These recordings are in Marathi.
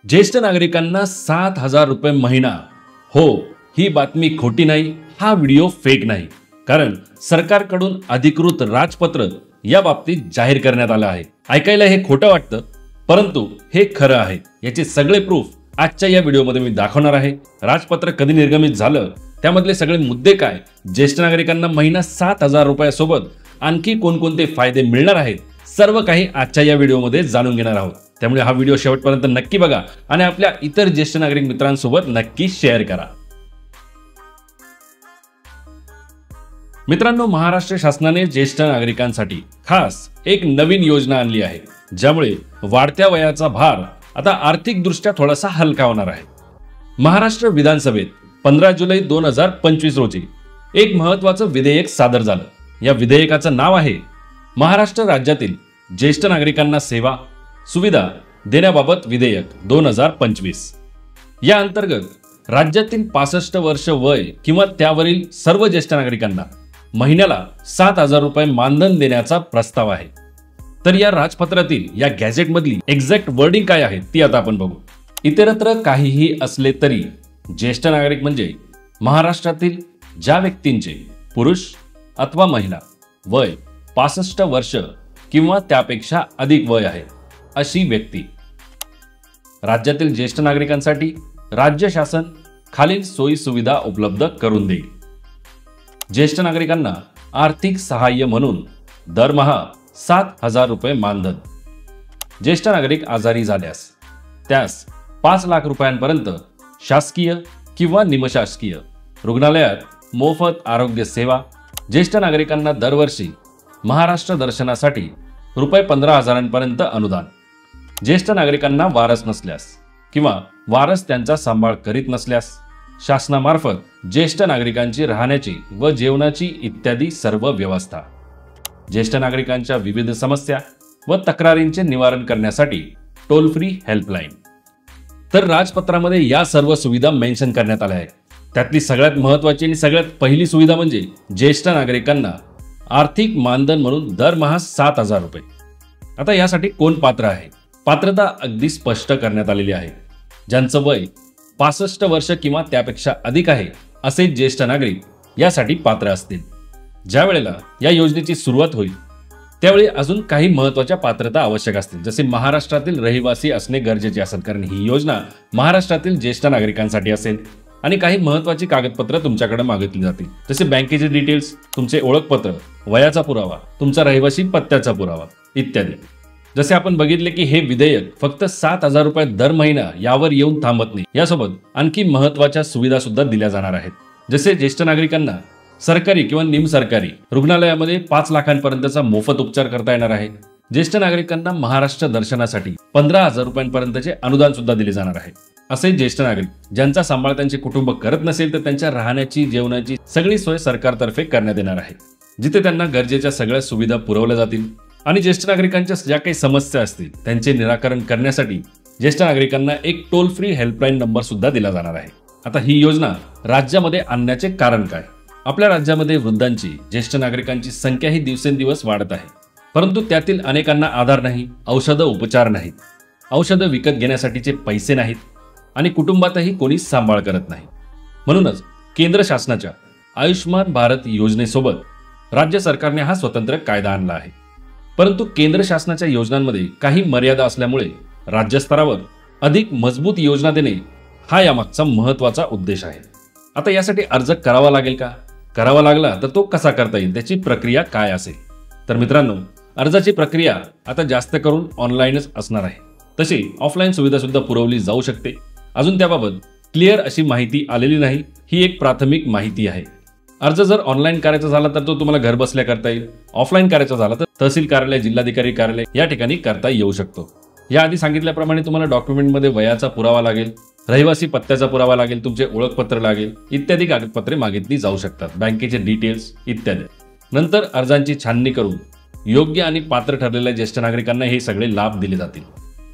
ज्येष्ठ नागरिकांना 7,000 रुपये महिना। हो, ही बातमी खोटी नाही, हा व्हिडिओ फेक नाही, कारण सरकारकडून अधिकृत राजपत्र या बाबतीत जाहीर करण्यात आलं आहे। ऐकायला हे खोटं वाटतं, परंतु हे खरं आहे। याचे सगळे प्रूफ आजच्या या व्हिडिओमध्ये मी दाखवणार आहे। राजपत्र कधी निर्गमित झालं, त्यामधले सगळे मुद्दे काय, ज्येष्ठ नागरिकांना महिना 7,000 रुपयासोबत आणखी कोणकोणते फायदे मिळणार आहेत, सर्व काही आजच्या या व्हिडिओमध्ये जाणून घेणार आहोत। त्यामुळे हा व्हिडिओ शेवटपर्यंत नक्की बघा आणि आपल्या इतर ज्येष्ठ नागरिक मित्रांसोबत नक्की शेअर करा। मित्रांनो, महाराष्ट्र शासनाने ज्येष्ठ नागरिकांसाठी खास एक नवीन योजना आणली आहे, ज्यामुळे वाढत्या वयाचा भार आता आर्थिकदृष्ट्या थोडासा हलका होणार आहे। महाराष्ट्र विधानसभेत 15 जुलै 2025 रोजी एक महत्त्वाचं विधेयक सादर झालं। या विधेयकाचं नाव आहे महाराष्ट्र राज्यातील ज्येष्ठ नागरिकांना सेवा सुविधा देण्याबाबत विधेयक 2025। या अंतर्गत राज्यातील 65 वर्ष वय किंवा त्यावरील सर्व ज्येष्ठ नागरिकांना महिन्याला 7,000 रुपये मानधन देण्याचा प्रस्ताव आहे। तर या राजपत्रातील या गॅझेटमधली एक्झॅक्ट वर्डिंग काय आहे ती आता आपण बघू। इतरत्र काहीही असले तरी ज्येष्ठ नागरिक म्हणजे महाराष्ट्रातील ज्या व्यक्तींचे पुरुष अथवा महिला वय 65 वर्ष किंवा त्यापेक्षा अधिक वय आहे अशी व्यक्ती। राज्यातील ज्येष्ठ नागरिकांसाठी राज्य शासन खालील सोयी सुविधा उपलब्ध करून देईल। ज्येष्ठ नागरिकांना आर्थिक सहाय्य म्हणून दरमहा 7,000 रुपये मानधन। ज्येष्ठ नागरिक आजारी झाल्यास त्यास 5 लाख रुपयांपर्यंत शासकीय किंवा निमशासकीय रुग्णालयात मोफत आरोग्य सेवा। ज्येष्ठ नागरिकांना दरवर्षी महाराष्ट्र दर्शनासाठी रुपये 15,000 अनुदान। ज्येष्ठ नागरिकांना वारस नसल्यास किंवा वारस त्यांचा सांभाळ करीत नसल्यास शासनामार्फत ज्येष्ठ नागरिकांची राहण्याची व जेवणाची इत्यादी सर्व व्यवस्था। ज्येष्ठ नागरिकांच्या विविध समस्या व तक्रारींचे निवारण करण्यासाठी टोल फ्री हेल्पलाईन। तर राजपत्रामध्ये या सर्व सुविधा मेन्शन करण्यात आल्या आहेत। त्यातली सगळ्यात महत्त्वाची आणि सगळ्यात पहिली सुविधा म्हणजे ज्येष्ठ नागरिकांना आर्थिक मानधन म्हणून दरमहा 7,000 रुपये। आता यासाठी कोण पात्र आहे? पात्रता अगदी स्पष्ट करण्यात आलेली आहे। ज्यांचं वय 65 वर्ष किंवा त्यापेक्षा अधिक आहे असे ज्येष्ठ नागरिक यासाठी पात्र असतील। ज्या वेळेला या योजनेची सुरुवात होईल त्यावेळी अजून काही महत्त्वाच्या पात्रता आवश्यक असतील, जसे महाराष्ट्रातील रहिवासी असणे गरजेचे असेल, कारण ही योजना महाराष्ट्रातील ज्येष्ठ नागरिकांसाठी असेल। आणि काही महत्त्वाची कागदपत्र तुमच्याकडे मागितली जातील, जसे बँकेचे डिटेल्स, तुमचे ओळखपत्र, वयाचा पुरावा, तुमचा रहिवासी पत्त्याचा पुरावा इत्यादी। जसे आपण बघितले की हे विधेयक फक्त 7,000 रुपये दर महिना यावर येऊन थांबत नाही, यासोबत आणखी महत्त्वाच्या सुविधा सुद्धा दिल्या जाणार आहेत। जसे ज्येष्ठ नागरिकांना सरकारी किंवा निमसरकारी रुग्णालयामध्ये 5 लाखांपर्यंतचा मोफत उपचार करता येणार आहे। ज्येष्ठ नागरिकांना महाराष्ट्र दर्शनासाठी 15,000 रुपयांपर्यंतचे अनुदान सुद्धा दिले जाणार आहे। असे ज्येष्ठ नागरिक ज्यांचा सांभाळ त्यांचे कुटुंब करत नसेल तर त्यांच्या राहण्याची जेवणाची सगळी सोय सरकारतर्फे करण्यात येणार आहे, जिथे त्यांना गरजेच्या सगळ्या सुविधा पुरवल्या जातील। आणि ज्येष्ठ नागरिकांच्या ज्या काही समस्या असतील त्यांचे निराकरण करण्यासाठी ज्येष्ठ नागरिकांना एक टोल फ्री हेल्पलाईन नंबर सुद्धा दिला जाणार आहे। आता ही योजना राज्यामध्ये आणण्याचे कारण काय? आपल्या राज्यामध्ये वृद्धांची, ज्येष्ठ नागरिकांची संख्या ही दिवसेंदिवस वाढत आहे, परंतु त्यातील अनेकांना आधार नाही, औषधं उपचार नाहीत, औषधं विकत घेण्यासाठीचे पैसे नाहीत आणि कुटुंबातही कोणी सांभाळ करत नाही। म्हणूनच केंद्र शासनाच्या आयुष्मान भारत योजनेसोबत राज्य सरकारने हा स्वतंत्र कायदा आणला आहे। परंतु केंद्र शासनाच्या योजनांमध्ये काही मर्यादा असल्यामुळे राज्यस्तरावर अधिक मजबूत योजना देणे हा यामागचा महत्त्वाचा उद्देश आहे। आता यासाठी अर्ज करावा लागेल का? करावा लागला तर तो कसा करता येईल, त्याची प्रक्रिया काय असेल? तर मित्रांनो, अर्जाची प्रक्रिया आता जास्त करून ऑनलाईनच असणार आहे। तशी ऑफलाईन सुविधा सुद्धा पुरवली जाऊ शकते। अजून त्याबाबत क्लिअर अशी माहिती आलेली नाही, ही एक प्राथमिक माहिती आहे। अर्ज जर ऑनलाईन करायचा झाला तर तो तुम्हाला घर बसल्या करता येईल, ऑफलाईन करायचा झाला तर तहसील कार्यालय, जिल्हाधिकारी कार्यालय या ठिकाणी करता येऊ शकतो। याआधी सांगितल्याप्रमाणे तुम्हाला डॉक्युमेंटमध्ये वयाचा पुरावा लागेल, रहिवासी पत्त्याचा पुरावा लागेल, तुमचे ओळखपत्र लागेल, इत्यादी कागदपत्रे मागितली जाऊ शकतात, बँकेचे डिटेल्स इत्यादी। नंतर अर्जांची छाननी करून योग्य आणि पात्र ठरलेल्या ज्येष्ठ नागरिकांना हे सगळे लाभ दिले जातील।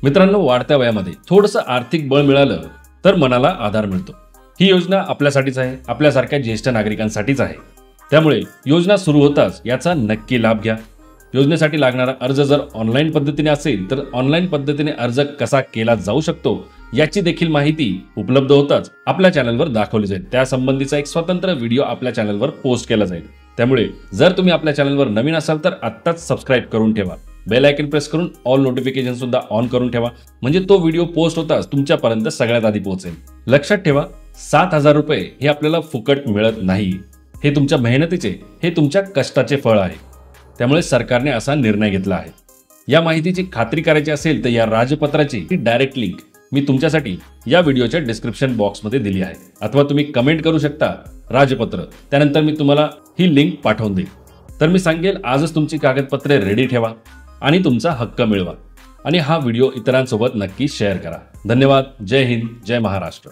मित्रांनो, वाढत्या वयामध्ये थोडंसं आर्थिक बळ मिळालं तर मनाला आधार मिळतो। ही योजना आपल्यासाठीच आहे, आपल्यासारख्या ज्येष्ठ नागरिकांसाठीच आहे। त्यामुळे योजना सुरू होताच याचा नक्की लाभ घ्या। योजनेसाठी लागणारा अर्ज जर ऑनलाईन पद्धतीने असेल तर ऑनलाईन पद्धतीने अर्ज कसा केला जाऊ शकतो याची देखील माहिती उपलब्ध होताच आपल्या चॅनलवर दाखवली जाईल। त्यासंबंधीचा एक स्वतंत्र व्हिडिओ आपल्या चॅनलवर पोस्ट केला जाईल। त्यामुळे जर तुम्ही आपल्या चॅनलवर नवीन असाल तर आत्ताच सबस्क्राईब करून ठेवा, बेल आयकॉन प्रेस करून ऑल नोटिफिकेशन सुद्धा ऑन करून ठेवा, म्हणजे तो व्हिडिओ पोस्ट होताच तुमच्यापर्यंत सगळ्यात आधी पोहोचेल। लक्षात ठेवा, 7,000 रुपये हे आपल्याला फुकट मिळत नाही, हे तुमच्या मेहनतीचे, हे तुमच्या कष्टाचे फळ आहे। त्यामुळे सरकारने असा निर्णय घेतला आहे। या माहितीची खात्री करायची असेल तर या राजपत्राची डायरेक्ट लिंक मी तुमच्यासाठी या व्हिडिओच्या डिस्क्रिप्शन बॉक्समध्ये दिली आहे, अथवा तुम्ही कमेंट करू शकता राजपत्र, त्यानंतर मी तुम्हाला ही लिंक पाठवून देईन। तर मी सांगेल, आजच तुमची कागदपत्रे रेडी ठेवा आणि तुमचा हक्क मिळवा, आणि हा व्हिडिओ इतरांसोबत नक्की शेअर करा। धन्यवाद। जय हिंद, जय महाराष्ट्र।